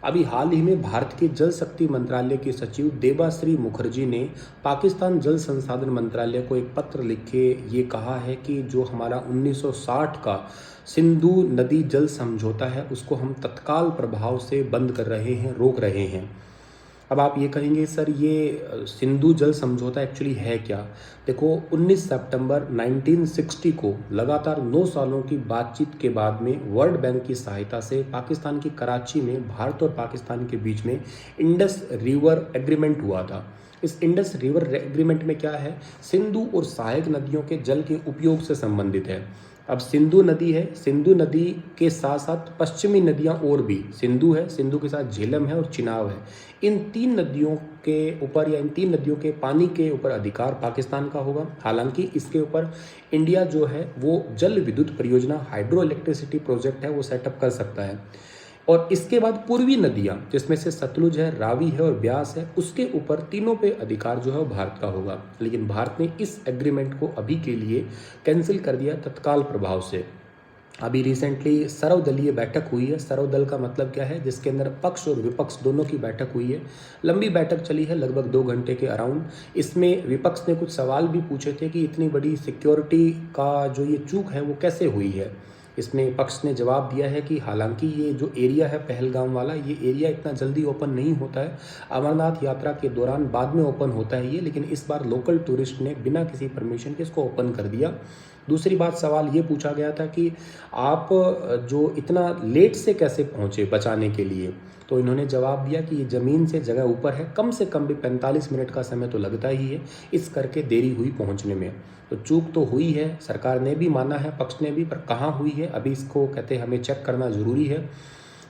अभी हाल ही में भारत के जल शक्ति मंत्रालय के सचिव देबाश्री मुखर्जी ने पाकिस्तान जल संसाधन मंत्रालय को एक पत्र लिख के ये कहा है कि जो हमारा 1960 का सिंधु नदी जल समझौता है उसको हम तत्काल प्रभाव से बंद कर रहे हैं, रोक रहे हैं। अब आप ये कहेंगे सर ये सिंधु जल समझौता एक्चुअली है क्या? देखो 19 सितंबर 1960 को लगातार 9 सालों की बातचीत के बाद में वर्ल्ड बैंक की सहायता से पाकिस्तान की कराची में भारत और पाकिस्तान के बीच में इंडस रिवर एग्रीमेंट हुआ था। इस इंडस रिवर एग्रीमेंट में क्या है, सिंधु और सहायक नदियों के जल के उपयोग से संबंधित है। अब सिंधु नदी है, सिंधु नदी के साथ साथ पश्चिमी नदियां और भी, सिंधु है, सिंधु के साथ झेलम है और चिनाब है। इन तीन नदियों के ऊपर या इन तीन नदियों के पानी के ऊपर अधिकार पाकिस्तान का होगा। हालांकि इसके ऊपर इंडिया जो है वो जल विद्युत परियोजना, हाइड्रो इलेक्ट्रिसिटी प्रोजेक्ट है, वो सेटअप कर सकता है। और इसके बाद पूर्वी नदियां जिसमें से सतलुज है, रावी है और ब्यास है, उसके ऊपर तीनों पे अधिकार जो है वो भारत का होगा। लेकिन भारत ने इस एग्रीमेंट को अभी के लिए कैंसिल कर दिया तत्काल प्रभाव से। अभी रिसेंटली सर्वदलीय बैठक हुई है। सर्वदल का मतलब क्या है, जिसके अंदर पक्ष और विपक्ष दोनों की बैठक हुई है। लंबी बैठक चली है, लगभग 2 घंटे के अराउंड। इसमें विपक्ष ने कुछ सवाल भी पूछे थे कि इतनी बड़ी सिक्योरिटी का जो ये चूक है वो कैसे हुई है। इसमें पक्ष ने जवाब दिया है कि हालांकि ये जो एरिया है पहलगाम वाला, ये एरिया इतना जल्दी ओपन नहीं होता है। अमरनाथ यात्रा के दौरान बाद में ओपन होता है ये, लेकिन इस बार लोकल टूरिस्ट ने बिना किसी परमिशन के इसको ओपन कर दिया। दूसरी बात, सवाल ये पूछा गया था कि आप जो इतना लेट से कैसे पहुँचे बचाने के लिए, तो इन्होंने जवाब दिया कि ये ज़मीन से जगह ऊपर है, कम से कम भी 45 मिनट का समय तो लगता ही है, इस करके देरी हुई पहुंचने में। तो चूक तो हुई है, सरकार ने भी माना है, पक्ष ने भी, पर कहाँ हुई है अभी इसको कहते हैं हमें चेक करना ज़रूरी है।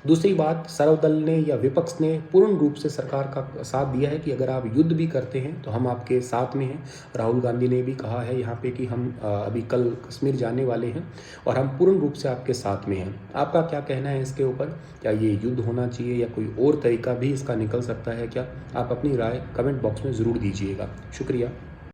दूसरी बात, सर्वदल ने या विपक्ष ने पूर्ण रूप से सरकार का साथ दिया है कि अगर आप युद्ध भी करते हैं तो हम आपके साथ में हैं। राहुल गांधी ने भी कहा है यहाँ पे कि हम अभी कल कश्मीर जाने वाले हैं और हम पूर्ण रूप से आपके साथ में हैं। आपका क्या कहना है इसके ऊपर? क्या ये युद्ध होना चाहिए या कोई और तरीका भी इसका निकल सकता है क्या? आप अपनी राय कमेंट बॉक्स में ज़रूर दीजिएगा। शुक्रिया।